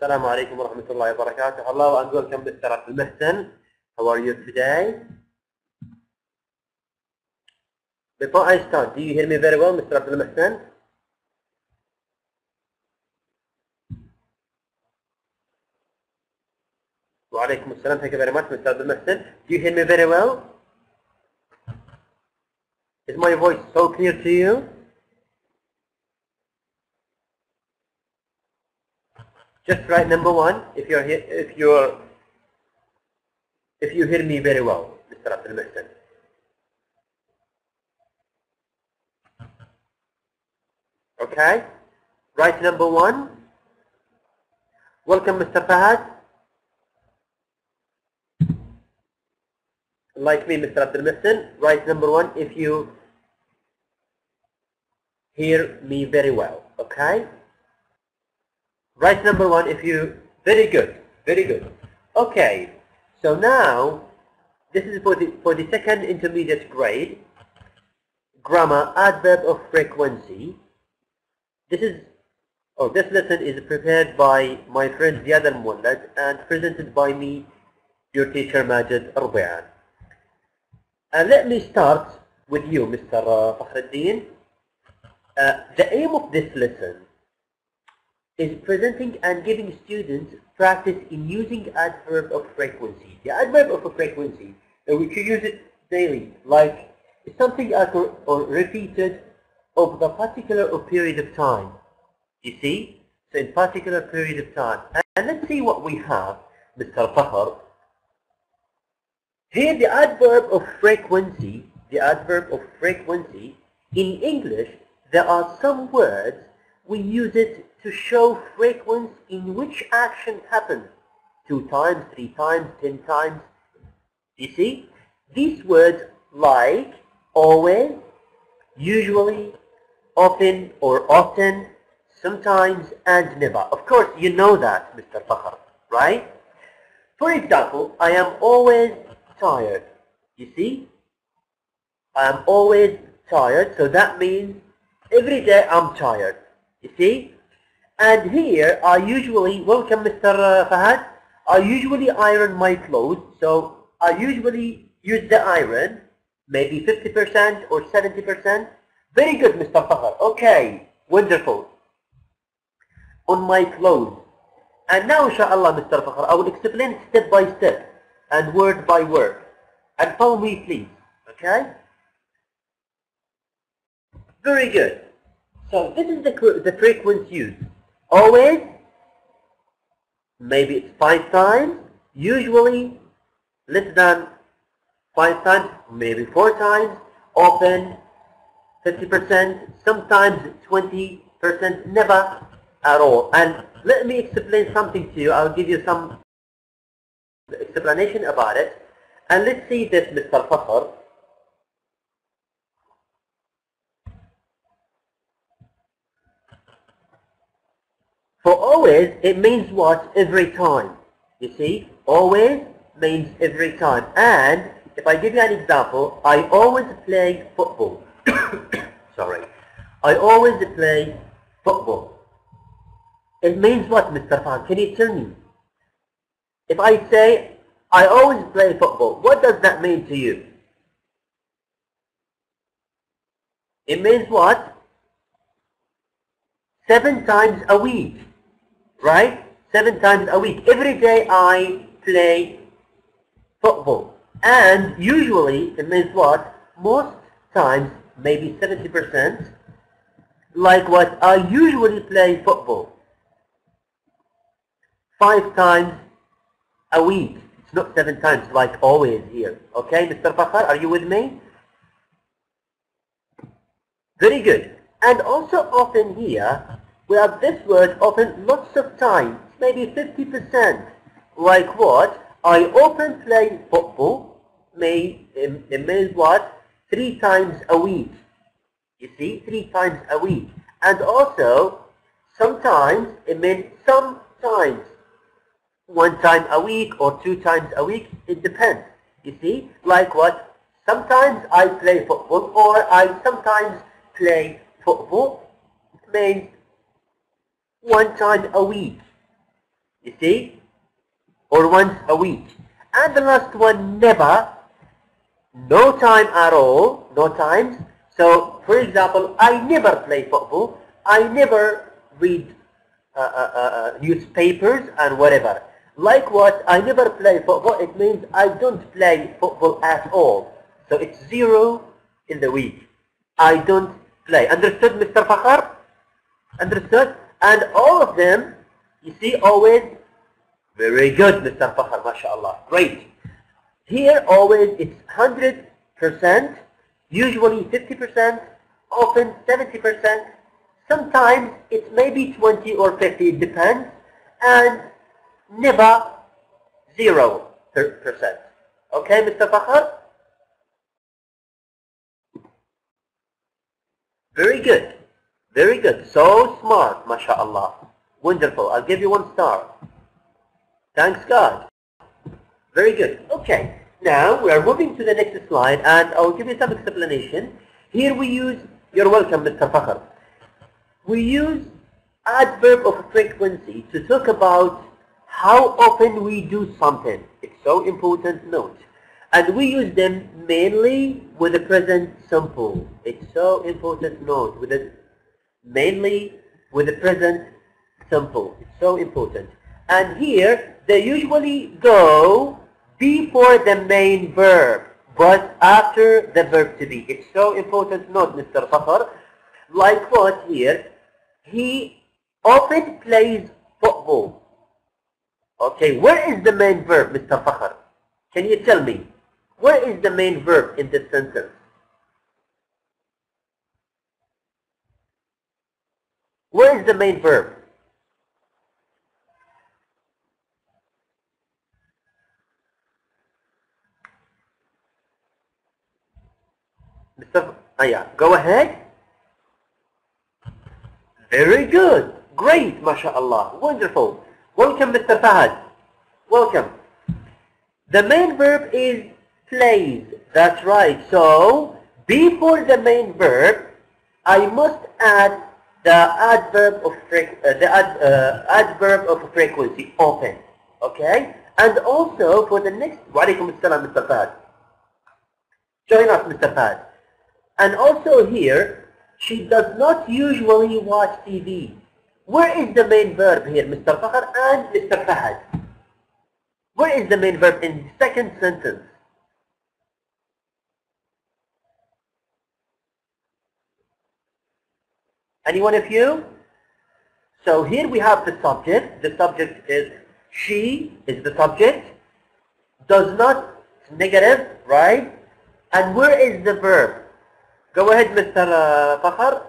السلام عليكم ورحمة الله وبركاته. Hello and welcome Mr. Abdul Mohsen. How are you today? Before I start, do you hear me very well, Mr. Abdul Mohsen? Wa alaikum assalam. Thank you very much, Mr. Abdul Mohsen. Do you hear me very well? Is my voice so clear to you? Just write number 1 if you hear me very well, Mr. Abdul Mohsen. Okay? Write number 1. Welcome, Mr. Fahad. Like me, Mr. Abdul Mohsen. Write number 1 if you hear me very well. Okay? Write number 1 if you... Very good. Very good. Okay. So now, this is for the second intermediate grade. Grammar, adverb of frequency. This lesson is prepared by my friend Ziad Al-Muwallad and presented by me, your teacher Majid Arbi'an. And let me start with you, Mr. Fakhruddin. The aim of this lesson is presenting and giving students practice in using adverb of frequency. The adverb of frequency, we can use it daily, like something occurred or repeated over the particular period of time. You see? So in particular period of time. And let's see what we have, Mr. Fakhr. Here the adverb of frequency, in English, there are some words we use it to show frequency in which action happens 2 times, 3 times, 10 times. You see? These words like always, usually, often or often, sometimes and never. Of course, you know that, Mr. Fakhr, right? For example, I am always tired. You see? I am always tired, so that means every day I'm tired. You see? And here, I usually, welcome Mr. Fahad, I usually iron my clothes, so I usually use the iron, maybe 50% or 70%. Very good, Mr. Fakhr. Okay, wonderful. On my clothes. And now, inshallah, Mr. Fakhr, I will explain step by step and word by word. And follow me, please. Okay? Very good. So this is the frequency used. Always, maybe it's 5 times. Usually, less than 5 times, maybe 4 times. Often, 50%. Sometimes 20%. Never at all. And let me explain something to you. I'll give you some explanation about it. And let's see this, Mr. Fakhr. For always, it means what? Every time. You see? Always means every time. And if I give you an example, I always play football. Sorry. I always play football. It means what, Mr. Fakhr? Can you tell me? If I say, I always play football, what does that mean to you? It means what? 7 times a week. Right? 7 times a week. Every day I play football. And usually, it means what? Most times, maybe 70%, like what? I usually play football 5 times a week. It's not 7 times like always here. Okay, Mr. Fakhr, are you with me? Very good. And also often here, we have this word often lots of times, maybe 50%. Like what? I often play football. It means what? 3 times a week. You see? 3 times a week. And also, sometimes, it means sometimes. 1 time a week or 2 times a week. It depends. You see? Like what? Sometimes I play football or I sometimes play football, it means one time a week. You see? Or once a week. And the last one, never. No time at all. No times. So, for example, I never play football. I never read newspapers and whatever. Like what? I never play football. It means I don't play football at all. So it's 0 in the week. I don't play. Understood, Mr. Fakhar? Understood? And all of them, you see, always, very good, Mr. Fakhar, mashallah. Great. Here, always, it's 100%, usually 50%, often 70%. Sometimes it's maybe 20 or 50, it depends. And never 0%. Okay, Mr. Fakhar? Very good. Very good. So smart, mashallah. Wonderful. I'll give you 1 star. Thanks God. Very good. Okay. Now we are moving to the next slide and I'll give you some explanation. Here we use, you're welcome Mr. Fakhar. We use adverb of frequency to talk about how often we do something. It's so important, note. And we use them mainly with the present simple. It's so important, note. Mainly with the present simple. It's so important. And here, they usually go before the main verb, but after the verb to be. It's so important, note, Mr. Fakhar. Like what here? He often plays football. Okay, where is the main verb, Mr. Fakhar? Can you tell me? Where is the main verb in this sentence? Where is the main verb? Mr. Yeah, go ahead. Very good. Great, mashallah. Wonderful. Welcome, Mr. Fahad. Welcome. The main verb is plays. That's right. So, before the main verb, I must add the adverb of frequency, often. Okay? And also for the next, wa alaikum assalam, Mr. Fahad. Join us, Mr. Fahad. And also here, she does not usually watch TV. Where is the main verb here, Mr. Fakhar and Mr. Fahad? Where is the main verb in the second sentence? Any one of you? So here we have the subject. The subject is she, is the subject. Does not, negative, right? And where is the verb? Go ahead, Mr. Fakhar.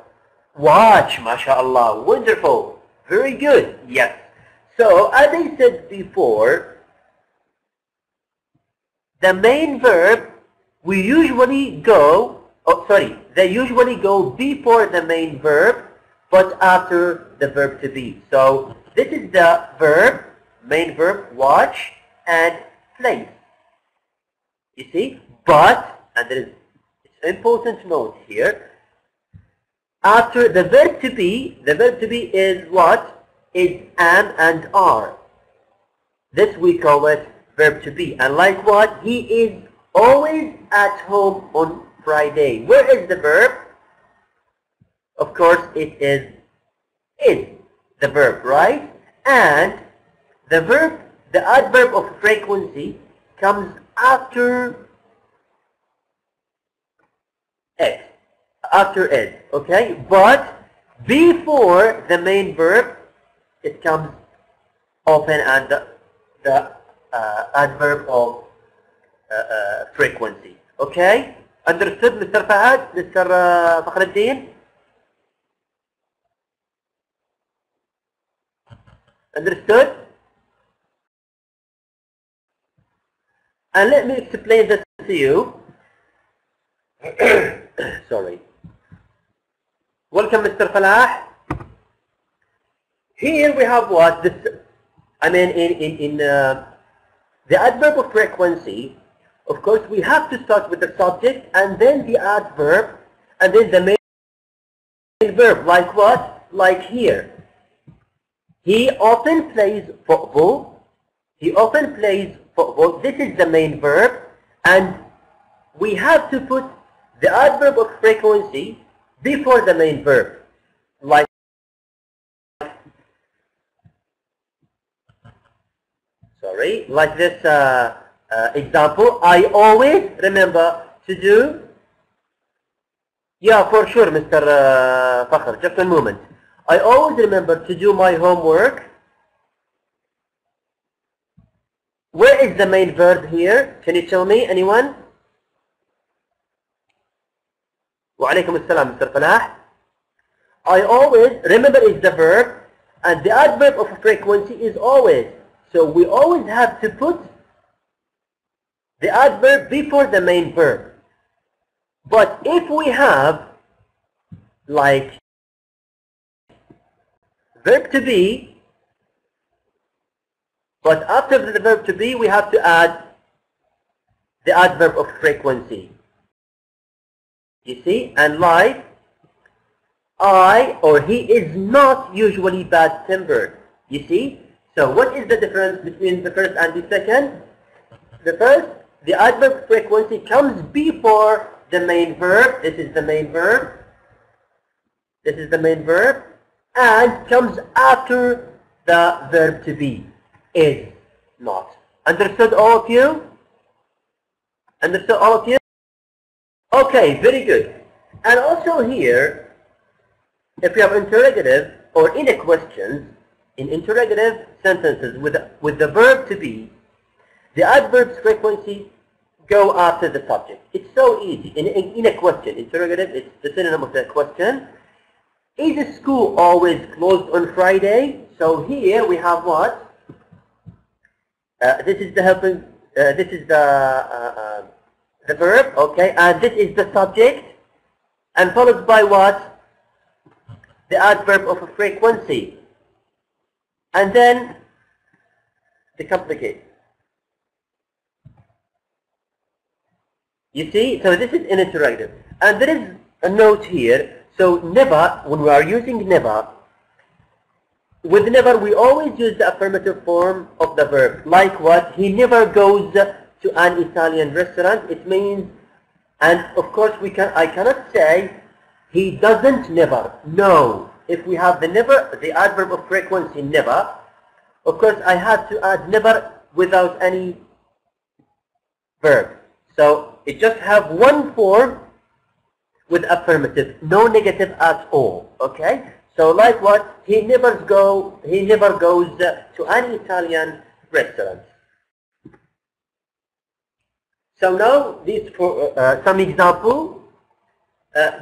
Watch, mashallah. Wonderful. Very good. Yes. So, as I said before, the main verb, we usually go, they usually go before the main verb, but after the verb to be. So, this is the verb, main verb, watch, and play. You see? But, and there is an important note here, after the verb to be is what? Is am and are. This we call it verb to be. And like what? He is always at home on Friday. Where is the verb? Of course, it is the verb, right? And the verb, the adverb of frequency comes after it. After it, okay? But before the main verb, it comes often and the adverb of frequency. Okay? Understood, Mr. Fahad? Mr. Fakhruddin? Understood? And let me explain this to you. Sorry. Welcome, Mr. Falah. Here we have what? This, I mean, in the adverb of frequency, of course, we have to start with the subject and then the adverb and then the main verb, like what? Like here. He often plays football. He often plays football. This is the main verb, and we have to put the adverb of frequency before the main verb. Like this example. I always remember to do. Yeah, for sure, Mr. Fakhr. Just a moment. I always remember to do my homework. Where is the main verb here? Can you tell me, anyone? Wa alaikum assalam, Mr. Falah. I always remember is the verb, and the adverb of frequency is always. So we always have to put the adverb before the main verb. But if we have like verb to be, but after the verb to be we have to add the adverb of frequency. You see? And like I or he is not usually bad-tempered. You see? So what is the difference between the first and the second? The first, the adverb frequency comes before the main verb. This is the main verb. This is the main verb. And comes after the verb to be. Is not. Understood, all of you? Understood, all of you? Okay, very good. And also here, if you have interrogative or in a question, in interrogative sentences with the verb to be, the adverbs frequency go after the subject. It's so easy. In a question, interrogative, it's the synonym of the question. Is the school always closed on Friday? So here we have what? This is the helping. This is the verb, okay, and this is the subject, and followed by what? The adverb of a frequency, and then the complicate. You see, so this is an interrogative, and there is a note here. So never, when we are using never, with never we always use the affirmative form of the verb. Like what? He never goes to an Italian restaurant. It means, and of course I cannot say he doesn't never. No. If we have the never, the adverb of frequency never, of course I have to add never without any verb. So it just have one form with affirmative, no negative at all. Okay? So like what? He never goes to an Italian restaurant. So now these for some example.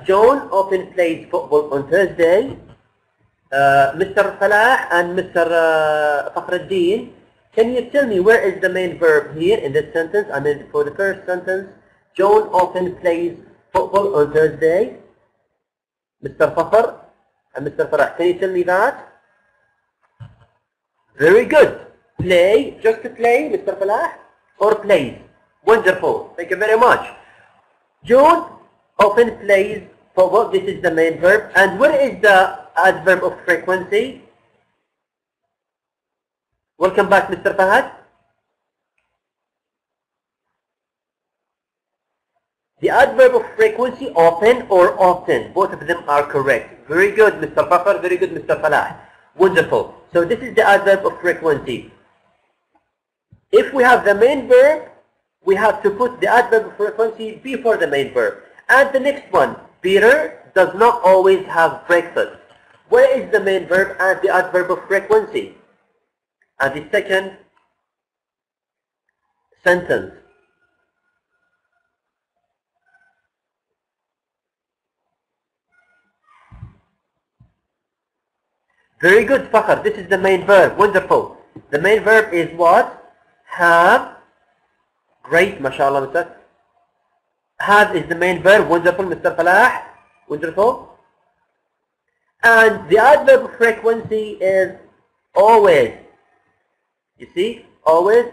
John often plays football on Thursday. Mr. Falah and Mr. Fakhruddin, can you tell me where is the main verb here in this sentence? I mean, for the first sentence, John often plays football on Thursday. Mr. Fakhr and Mr. Falah, can you tell me that? Very good. Play, just to play, Mr. Falah, or plays? Wonderful. Thank you very much. John often plays football. This is the main verb. And where is the adverb of frequency? Welcome back, Mr. Fahad. The adverb of frequency, often or often. Both of them are correct. Very good, Mr. Fakhr. Very good, Mr. Falah. Wonderful. So this is the adverb of frequency. If we have the main verb, we have to put the adverb of frequency before the main verb. And the next one, Peter does not always have breakfast. Where is the main verb and the adverb of frequency? And the second sentence. Very good, Fakhr. This is the main verb. Wonderful. The main verb is what? Have. Great, mashallah, Mr. Have is the main verb. Wonderful, Mr. Falah. Wonderful. And the adverb of frequency is always. You see? Always.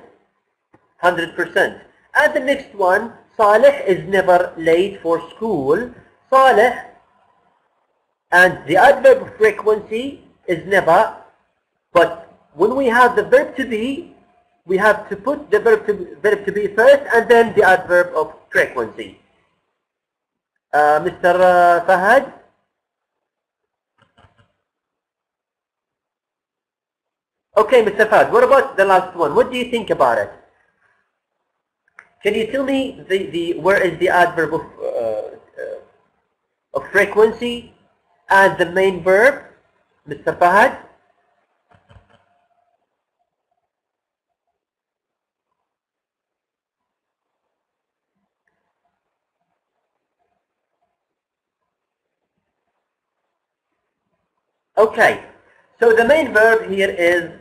100%. And the next one, Saleh is never late for school. Saleh And the adverb of frequency is never, but when we have the verb to be, we have to put the verb to be first and then the adverb of frequency. Mr. Fahad? Okay, Mr. Fahad, what about the last one? What do you think about it? Can you tell me where is the adverb of frequency and the main verb, Mr. Fahad? Okay, so the main verb here is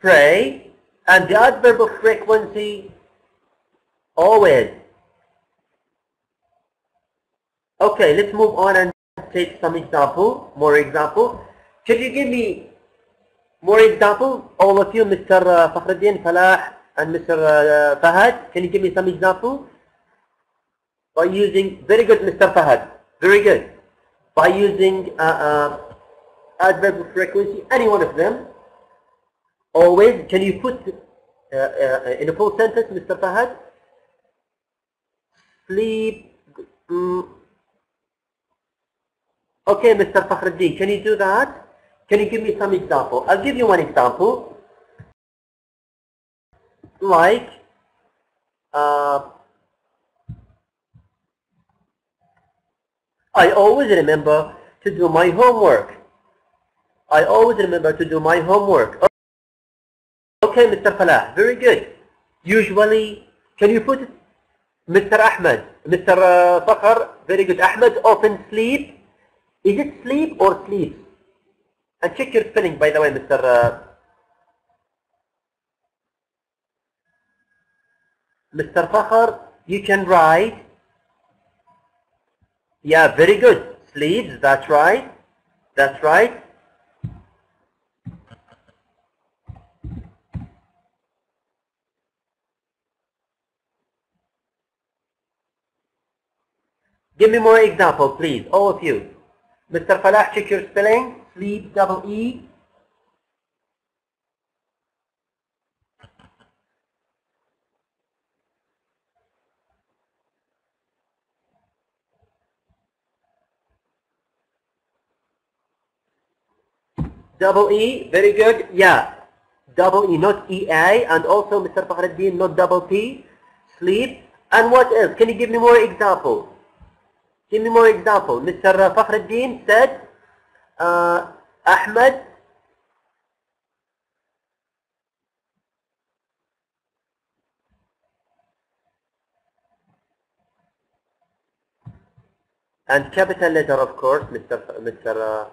pray, and the adverb of frequency, always. Okay, let's move on and take some example, more example. Could you give me more example, all of you, Mr. Fakhruddin, Falah, and Mr. Fahad? Can you give me some example? By using, very good, Mr. Fahad, very good. By using adverb of frequency, any one of them. Always, can you put in a full sentence, Mr. Fahad? Sleep. Okay, Mr. Fakhruddin, can you do that? Can you give me some example? I'll give you one example. Like, I always remember to do my homework. I always remember to do my homework. Okay, Mr. Falah, very good. Usually, can you put Mr. Ahmed, Mr. Fakhr, very good. Ahmed often sleep. Is it sleep or sleeps? And check your spelling, by the way, Mr. Mr. Fakhr, you can write. Yeah, very good. Sleeps, that's right. That's right. Give me more example, please, all of you. Mr. Falah, check your spelling. Sleep, double E. Double E, very good. Yeah, double E, not EA. And also, Mr. Fakhruddin, not double P. Sleep. And what else? Can you give me more example? Give me more example. Mr. Fakhruddin said, Ahmed and capital letter, of course, Mr.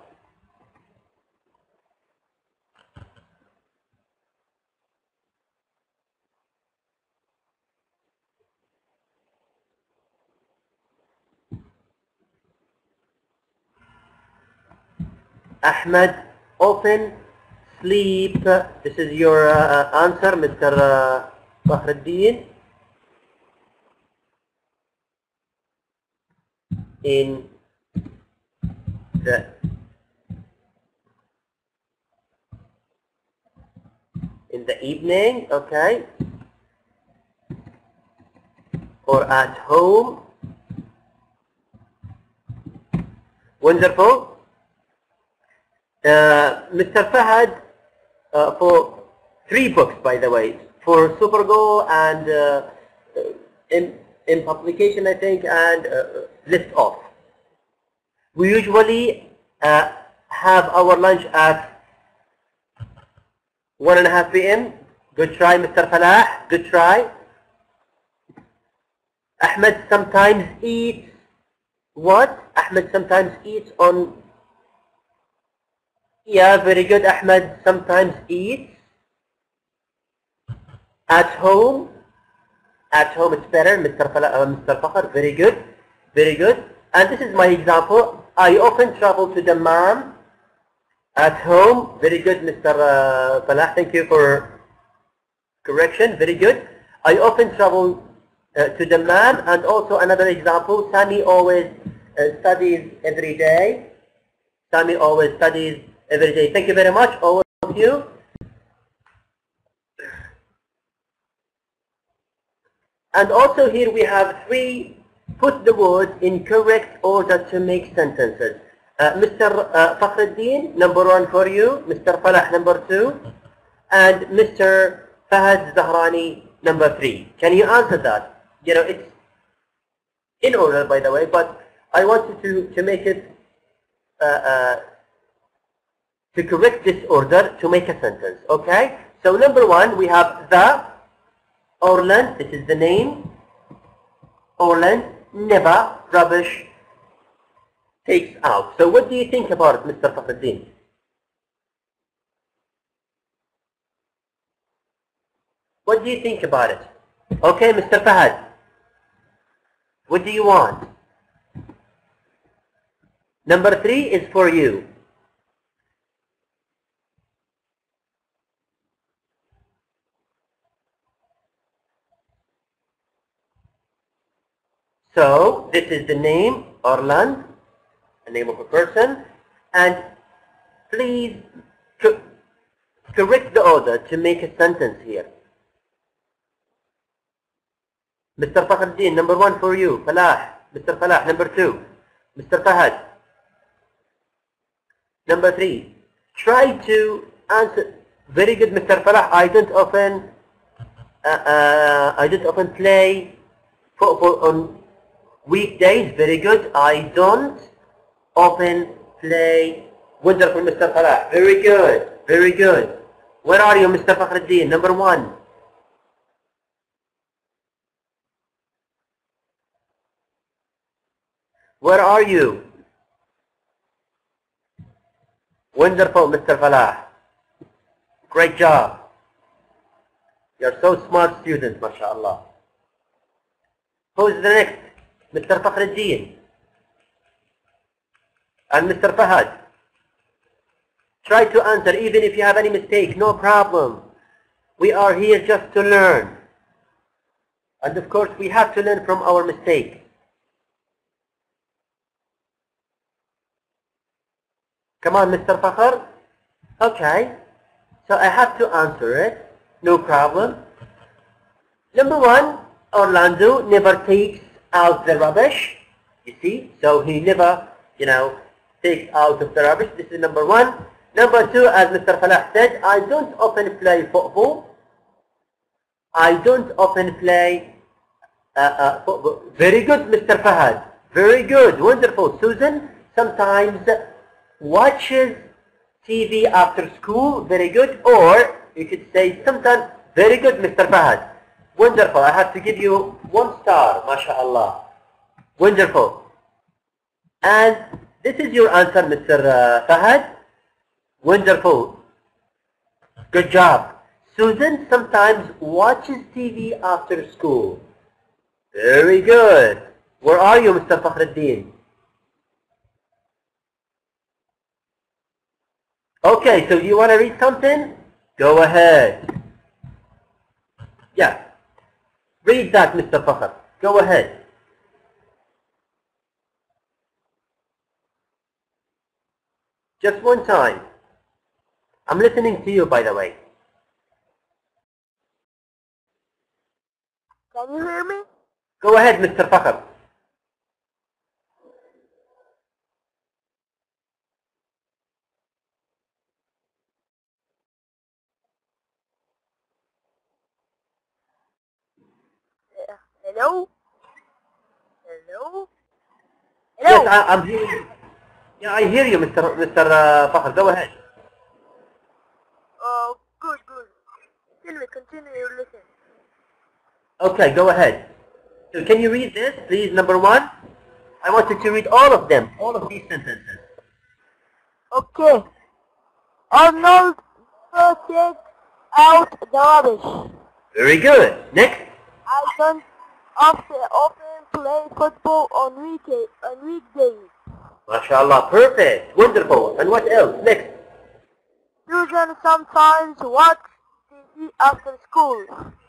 Ahmed often sleep. This is your answer, Mr. Fakhruddin. In the evening, okay, or at home. Wonderful. Mr. Fahad, for 3 books, by the way, for Supergo and in publication, I think, and list off. We usually have our lunch at 1:30 p.m. Good try, Mr. Falah. Good try. Ahmed sometimes eats what? Ahmed sometimes eats on. Yeah, very good. Ahmed sometimes eats at home. At home it's better, Mr. Fakhr. Very good. Very good. And this is my example. I often travel to Dammam. At home. Very good, Mr. Falah. Thank you for correction. Very good. I often travel to Dammam. And also another example, Sami always studies every day. Sami always studies every day. Thank you very much, all of you. And also here we have 3, put the words in correct order to make sentences. Mr. Fakhruddin, number 1 for you. Mr. Falah, number 2. And Mr. Fahad Zahrani, number 3. Can you answer that? You know, it's in order, by the way, but I wanted to make it, to correct this order to make a sentence, okay? So number 1, we have the, Orland, this is the name. Orland never rubbish takes out. So what do you think about it, Mr. Fakhruddin? What do you think about it? Okay, Mr. Fahad. What do you want? Number 3 is for you. So, this is the name, Orland, the name of a person, and please correct the order to make a sentence here. Mr. Fakhruddin, number 1 for you. Falah, Mr. Falah, number 2. Mr. Fahad, number 3. Try to answer. Very good, Mr. Falah. I don't often play football on weekdays. Very good. I don't often play. Wonderful, Mr. Falah. Very good. Very good. Where are you, Mr. Fakhruddin? Number 1. Where are you? Wonderful, Mr. Falah. Great job. You're so smart student, mashallah. Who's the next? Mr. Fakhruddin and Mr. Fahad. Try to answer even if you have any mistake, no problem. We are here just to learn. And of course we have to learn from our mistake. Come on, Mr. Fakhr. Okay. So I have to answer it. No problem. Number 1, Orlando never takes out the rubbish. You see? So he never, takes out of the rubbish. This is number 1. Number 2, as Mr. Falah said, I don't often play football. I don't often play football. Very good, Mr. Fahad. Very good. Wonderful. Susan sometimes watches TV after school. Very good. Or you could say sometimes. Very good, Mr. Fahad. Wonderful. I have to give you 1 star. MashaAllah. Wonderful. And this is your answer, Mr. Fahad. Wonderful. Good job. Susan sometimes watches TV after school. Very good. Where are you, Mr. Fakhruddin? Okay, so you want to read something? Go ahead. Yeah. Read that, Mr. Fakhr. Go ahead. Just one time. I'm listening to you, by the way. Can you hear me? Go ahead, Mr. Fakhr. Hello? Hello? Yes, I'm hearing you. Yeah, I hear you, Mr. Fakhr. Go ahead. Oh, good. Continue your lesson. Okay, go ahead. So can you read this, please, number 1? I want you to read all of them, all of these sentences. Okay. Arnold takes out the rubbish. Very good. Next. I don't often play football on weekdays. MashaAllah, perfect. Wonderful. And what else? Next. Susan sometimes watch TV after school.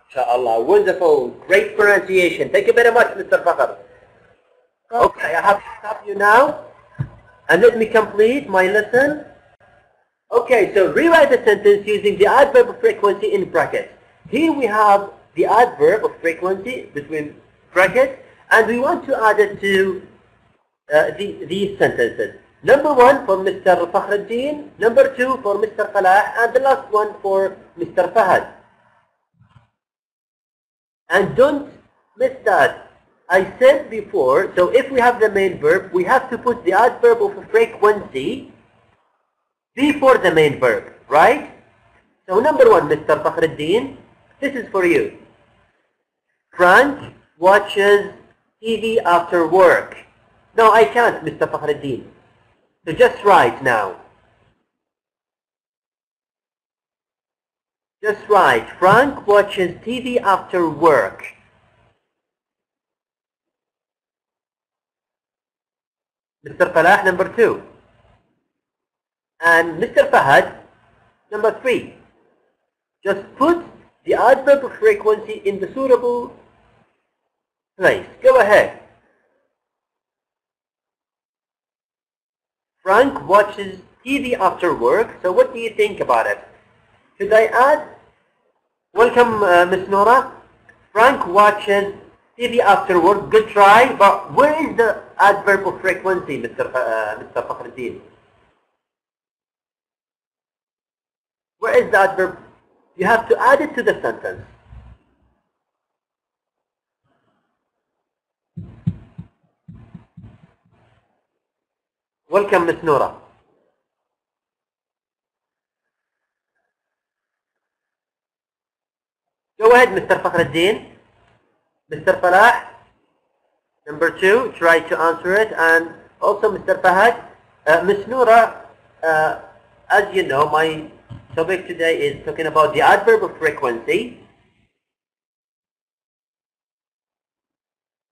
MashaAllah, wonderful. Great pronunciation. Thank you very much, Mr. Fakhr. Okay, I have to stop you now. And let me complete my lesson. Okay, so rewrite the sentence using the adverb of frequency in brackets. Here we have the adverb of frequency between brackets, and we want to add it to these sentences. Number 1 for Mr. Fakhruddin, number 2 for Mr. Falah, and the last one for Mr. Fahad. And don't miss that. I said before, so if we have the main verb, we have to put the adverb of frequency before the main verb, right? So number 1, Mr. Fakhruddin, this is for you. Frank watches TV after work. No, I can't, Mr. Fakhruddin. So just write now. Just write, Frank watches TV after work. Mr. Falah, number 2. And Mr. Fahad, number 3. Just put the adverb of frequency in the suitable place. Go ahead. Frank watches TV after work. So what do you think about it? Should I add? Welcome, Miss Nora. Frank watches TV after work. Good try. But where is the adverb of frequency, Mr. Fakhruddin? Where is the adverb? You have to add it to the sentence. Welcome, Miss Nora. Go ahead, Mr. Fakhruddin. Mr. Falah, number 2, try to answer it. And also Mr. Fahad. Miss Nora, as you know, my topic today is talking about the adverb of frequency.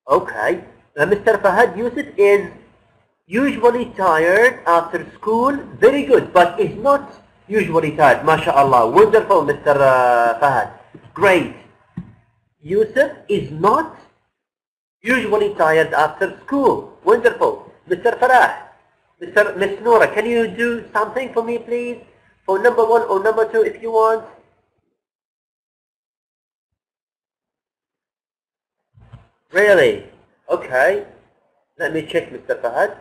Okay. Mr. Fahad, Yusuf is usually tired after school. Very good, but is not usually tired. MashaAllah. Wonderful, Mr. Fahad. Great. Yusuf is not usually tired after school. Wonderful. Mr. Farah, Miss Nora, can you do something for me, please? For number 1 or number 2 if you want. Really? Okay. Let me check, Mr. Fahad.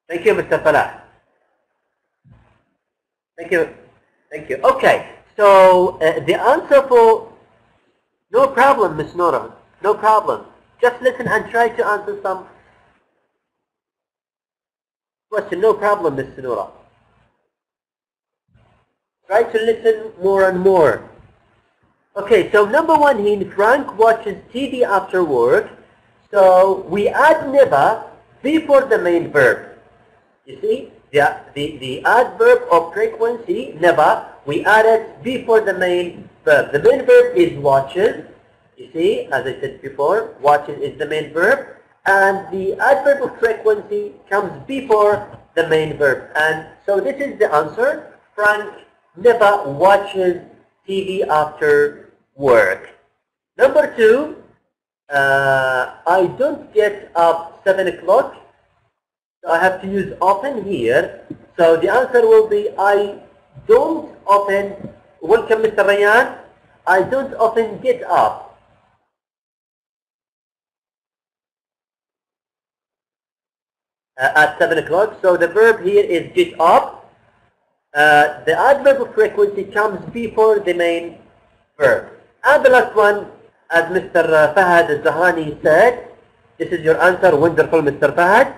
Thank you, Mr. Falah. Thank you. Thank you. Okay. So the answer for no problem, Miss Nora. No problem. Just listen and try to answer some question. No problem, Miss Nora. Try to listen more and more. Okay. So number 1 here, Frank watches TV after work. So we add never before the main verb. You see, the adverb of frequency, never, we add it before the main verb. The main verb is watches. You see, as I said before, watches is the main verb. And the adverb of frequency comes before the main verb. And so this is the answer. Frank never watches TV after work. Number 2, I don't get up 7 o'clock. So I have to use often here. So the answer will be I don't often. Welcome, Mr. Rayyan. I don't often get up at 7 o'clock. So the verb here is get up. The adverb of frequency comes before the main verb. And the last one, as Mr. Fahad al-Zahrani said, this is your answer. Wonderful, Mr. Fahad.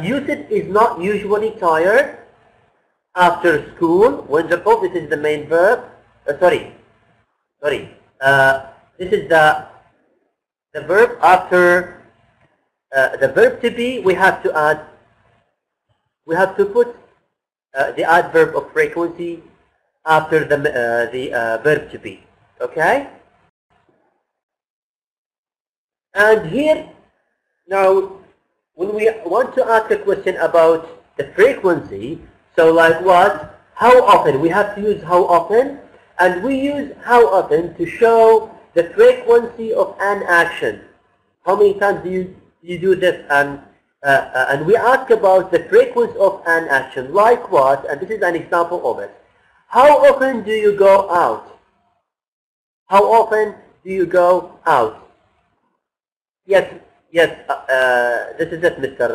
Yusuf is not usually tired after school. Wonderful. This is the main verb. Sorry. This is the verb after the verb to be. We have to add. We have to put the adverb of frequency after the verb to be. Okay. And here now, when we want to ask a question about the frequency, so like what? How often? We have to use how often. And we use how often to show the frequency of an action. How many times do you do this? And we ask about the frequency of an action. Like what? And this is an example of it. How often do you go out? How often do you go out? Yes, yes, this is it, Mr.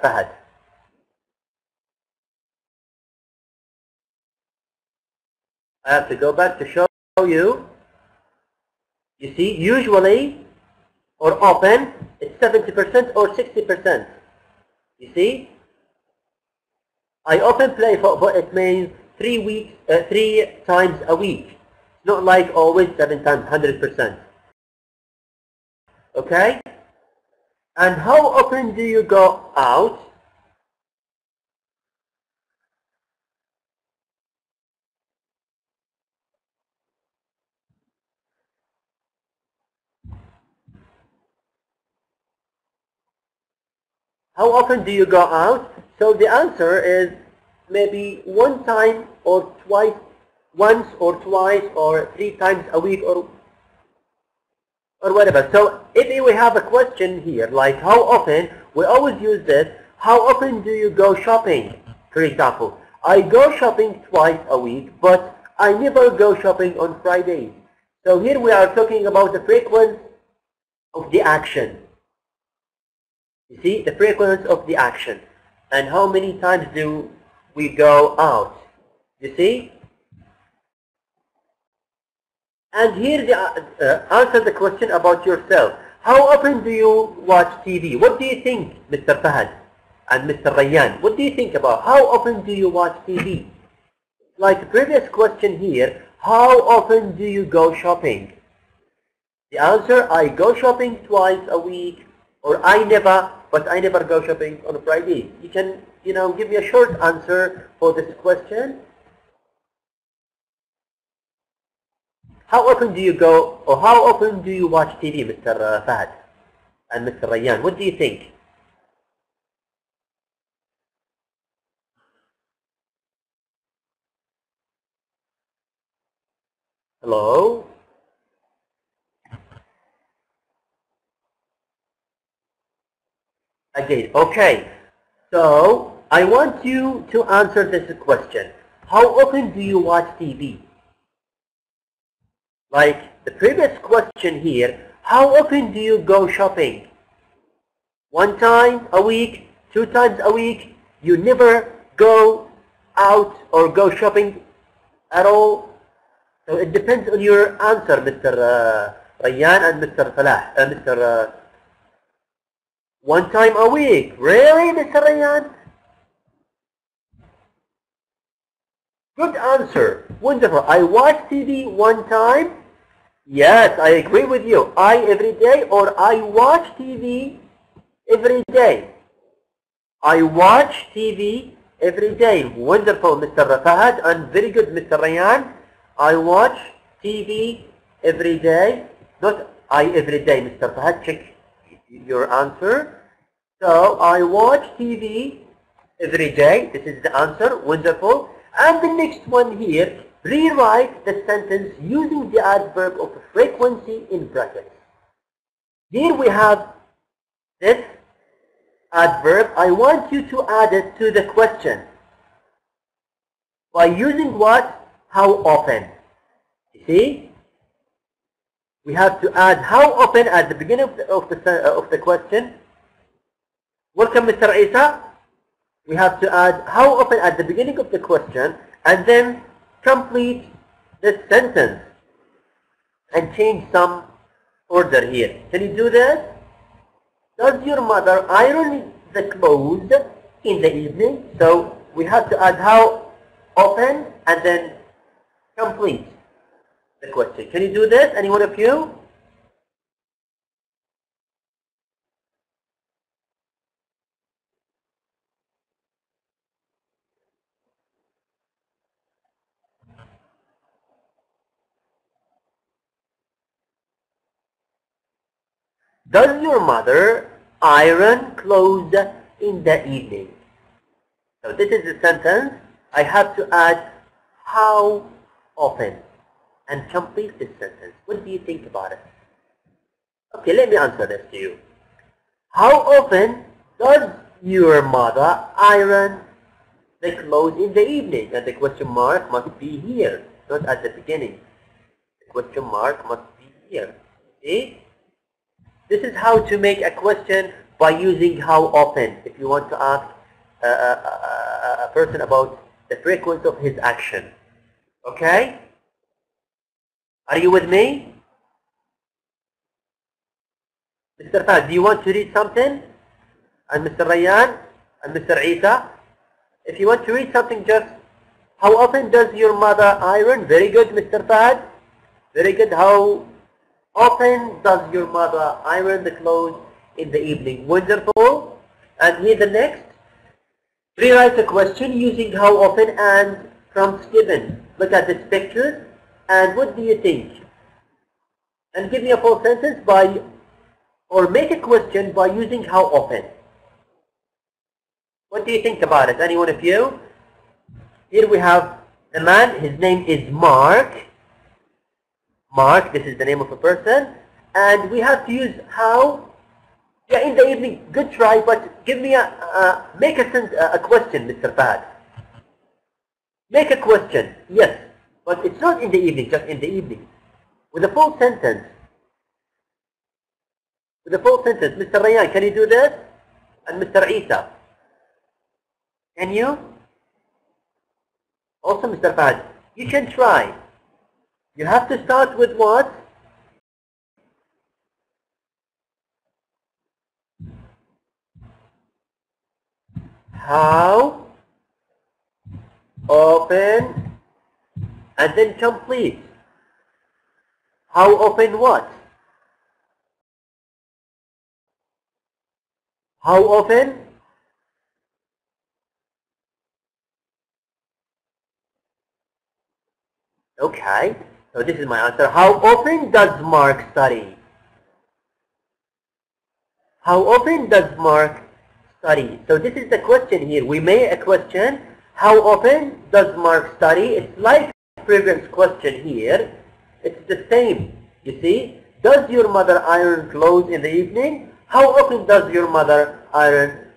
Fahad. I have to go back to show you. You see, usually or often it's 70% or 60%. You see, I often play football. It means 3 times a week. It's not like always 7 times, 100%. Okay? And how often do you go out? How often do you go out? So the answer is maybe 1 time or twice, once or twice or 3 times a week or whatever. So if we have a question here like how often, we always use this. How often do you go shopping? For example, I go shopping twice a week, but I never go shopping on Fridays. So here we are talking about the frequency of the action. You see, the frequency of the action. And how many times do we go out? You see? And here answer the question about yourself. How often do you watch TV? What do you think, Mr. Fahad and Mr. Rayyan? What do you think about how often do you watch TV? Like the previous question here, how often do you go shopping? The answer, I go shopping twice a week, or I never go shopping on a Friday. You can, give me a short answer for this question. How often do you go, or how often do you watch TV, Mr. Fahad and Mr. Rayyan? What do you think? Hello? Again, okay. So, I want you to answer this question. How often do you watch TV? Like the previous question here, how often do you go shopping? 1 time a week, 2 times a week, you never go out or go shopping at all? So it depends on your answer, Mr. Rayyan and Mr. Falah, Mr. 1 time a week. Really, Mr. Rayyan? Good answer. Wonderful. I watch TV 1 time. Yes, I agree with you. I every day, or I watch TV every day. I watch TV every day. Wonderful, Mr. Fahad, and very good, Mr. Rayyan. I watch TV every day. Not I every day, Mr. Fahad. Check your answer. So, I watch TV every day. This is the answer. Wonderful. And the next one here, rewrite the sentence using the adverb of frequency in brackets. Here we have this adverb. I want you to add it to the question. By using what? How often. You see? We have to add how often at the beginning of the question. Welcome, Mr. Isa. We have to add how often at the beginning of the question, and then complete this sentence and change some order here. Can you do this? Does your mother iron the clothes in the evening? So we have to add how often and then complete the question. Can you do this? Any one of you? Does your mother iron clothes in the evening? So this is the sentence. I have to add how often. and complete this sentence. What do you think about it? Okay, let me answer this to you. How often does your mother iron the clothes in the evening? And the question mark must be here, not at the beginning. The question mark must be here. See? This is how to make a question by using how often, if you want to ask a person about the frequency of his action. Okay? Are you with me? Mr. Faz, do you want to read something? And Mr. Rayyan and Mr. Isa? If you want to read something, just how often does your mother iron? Very good, Mr. Faz. Very good. How often does your mother iron the clothes in the evening? Wonderful. And here the next. Rewrite the question using how often and prompts given. Look at this picture. And what do you think? And give me a full sentence by, or make a question by using how often. What do you think about it? Any one of you? Here we have a man. His name is Mark. Mark, this is the name of a person. And we have to use how. Yeah, in the evening. Good try, but give me make a question, Mr. Fahad. Make a question. Yes. But it's not in the evening, just in the evening. With a full sentence. With a full sentence. Mr. Rayyan, can you do this? And Mr. Isa. Can you? Also, Mr. Fahad, you can try. You have to start with what? How often and then complete. How often what? How often? Okay, so this is my answer. How often does Mark study? How often does Mark study? So this is the question here. We made a question. How often does Mark study? It's like the previous question here. It's the same. You see? Does your mother iron clothes in the evening? How often does your mother iron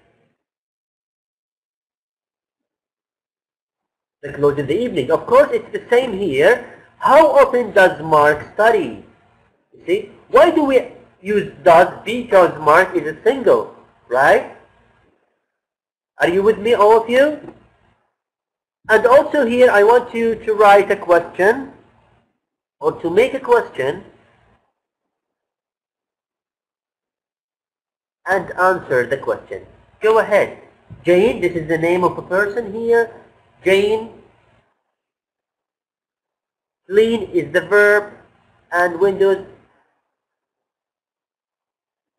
the clothes in the evening? Of course, it's the same here. How often does Mark study? You see? Why do we use does? Because Mark is a single, right? Are you with me, all of you? And also here, I want you to write a question or to make a question and answer the question. Go ahead. Jane, this is the name of a person here. Jane. Clean is the verb and Windows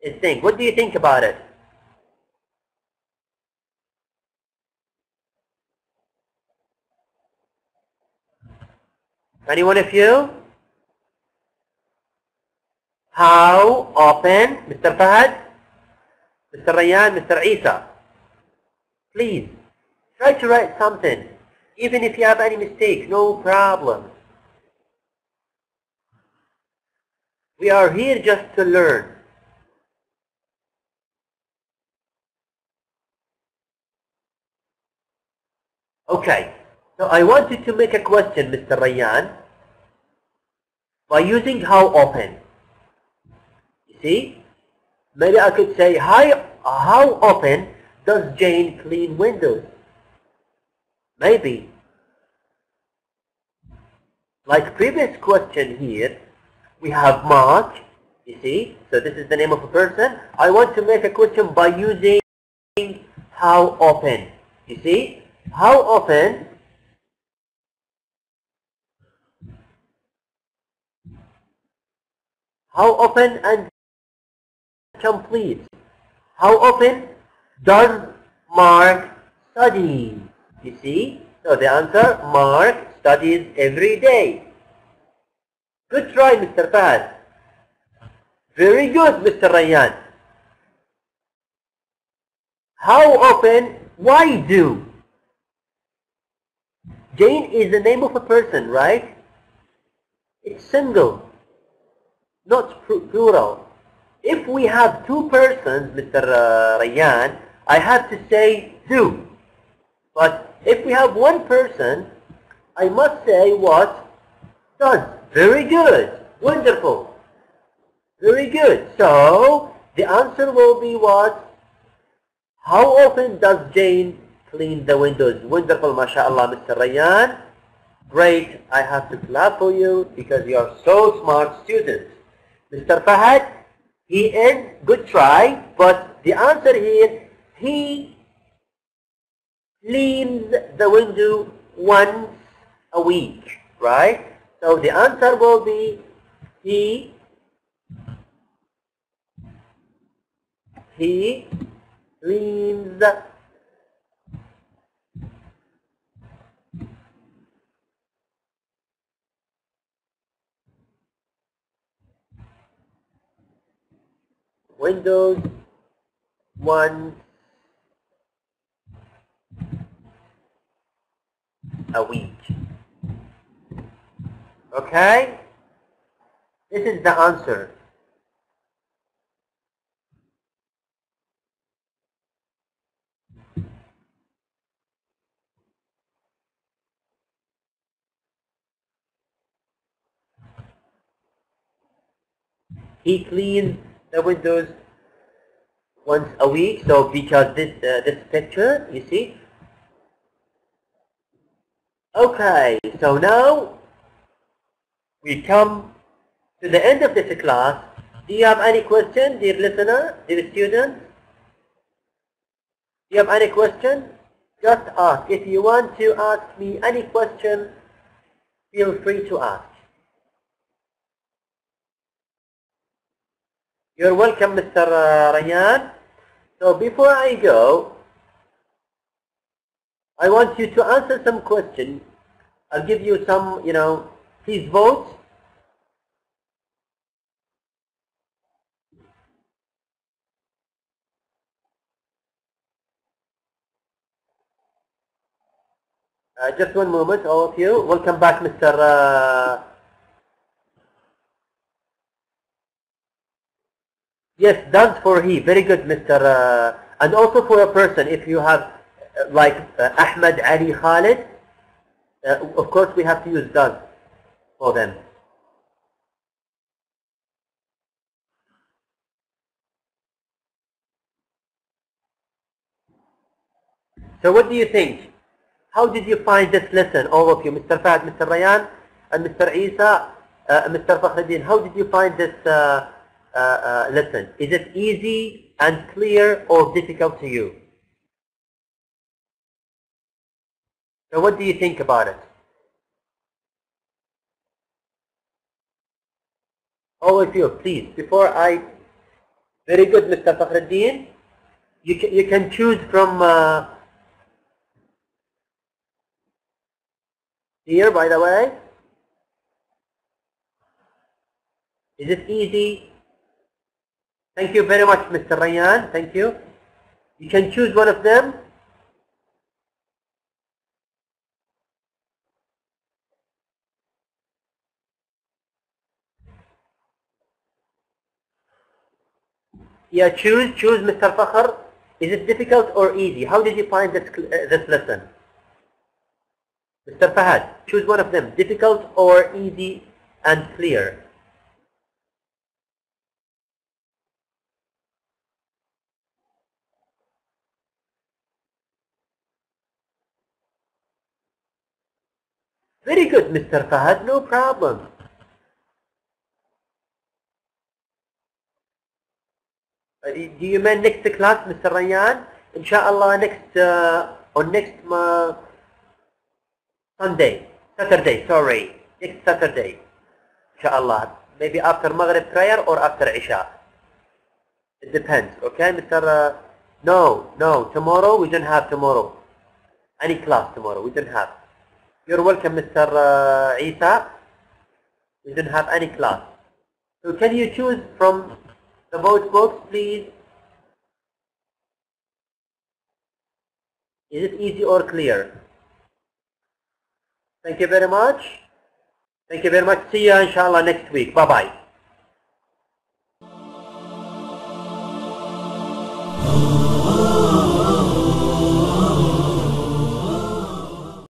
is think. What do you think about it? Any one of you? How often? Mr. Fahad? Mr. Rayyan? Mr. Isa? Please, try to write something. Even if you have any mistakes, no problem. We are here just to learn. Okay, so I want you to make a question, Mr. Rayyan, by using how often. You see? Maybe I could say, how often does Jane clean windows? Maybe. Like previous question here, we have Mark, you see? So this is the name of a person. I want to make a question by using how often. You see? How often and complete. How often does Mark study? You see? So the answer, Mark studies every day. Good try, Mr. Fahad. Very good, Mr. Rayyan. How often, why do? Jane is the name of a person, right? It's single, not plural. If we have two persons, Mr. Rayyan, I have to say do. But if we have one person, I must say what? Does. Very good. Wonderful. Very good. So the answer will be what? How often does Jane clean the windows? Wonderful, mashallah, Mr. Rayyan. Great. I have to clap for you because you are so smart student. Mr. Fahad, he is good try, but the answer here, he cleans the window once a week, right? So the answer will be he cleans windows once a week. Okay? This is the answer. He cleans the windows once a week. So because this picture, you see. Okay. So now we come to the end of this class. Do you have any question, dear listener, dear student? Do you have any question? Just ask. If you want to ask me any question, feel free to ask. You're welcome, Mr. Rayyan. So before I go, I want you to answer some questions. I'll give you some, please vote. Just one moment, all of you. Welcome back, Mr. Yes, does for he. Very good, Mr. And also for a person, if you have like Ahmed, Ali, Khalid, of course we have to use does for them. So what do you think? How did you find this lesson, all of you, Mr. Fahd, Mr. Rayyan, and Mr. Isa, Mr. Fakhruddin? How did you find this lesson? Is it easy and clear or difficult to you? So what do you think about it? All of you, please, before I... Very good, Mr. Fakhruddin. You can choose from... here, by the way. Is it easy? Thank you very much, Mr. Rayyan. Thank you. You can choose one of them. Yeah, choose, Mr. Fakhr. Is it difficult or easy? How did you find this lesson? Mr. Fahad, choose one of them, difficult or easy and clear. Very good, Mr. Fahad, no problem. Do you mean next class, Mr. Rayyan? Inshallah, next Saturday, sorry. Next Saturday. Inshallah. Maybe after Maghrib prayer or after Isha. It depends, okay, Mr. No, tomorrow we don't have tomorrow. Any class tomorrow, we don't have. You're welcome, Mr. Isa. We don't have any class. So can you choose from the vote box, please? Is it easy or clear? Thank you very much. Thank you very much. See you inshallah next week. Bye bye.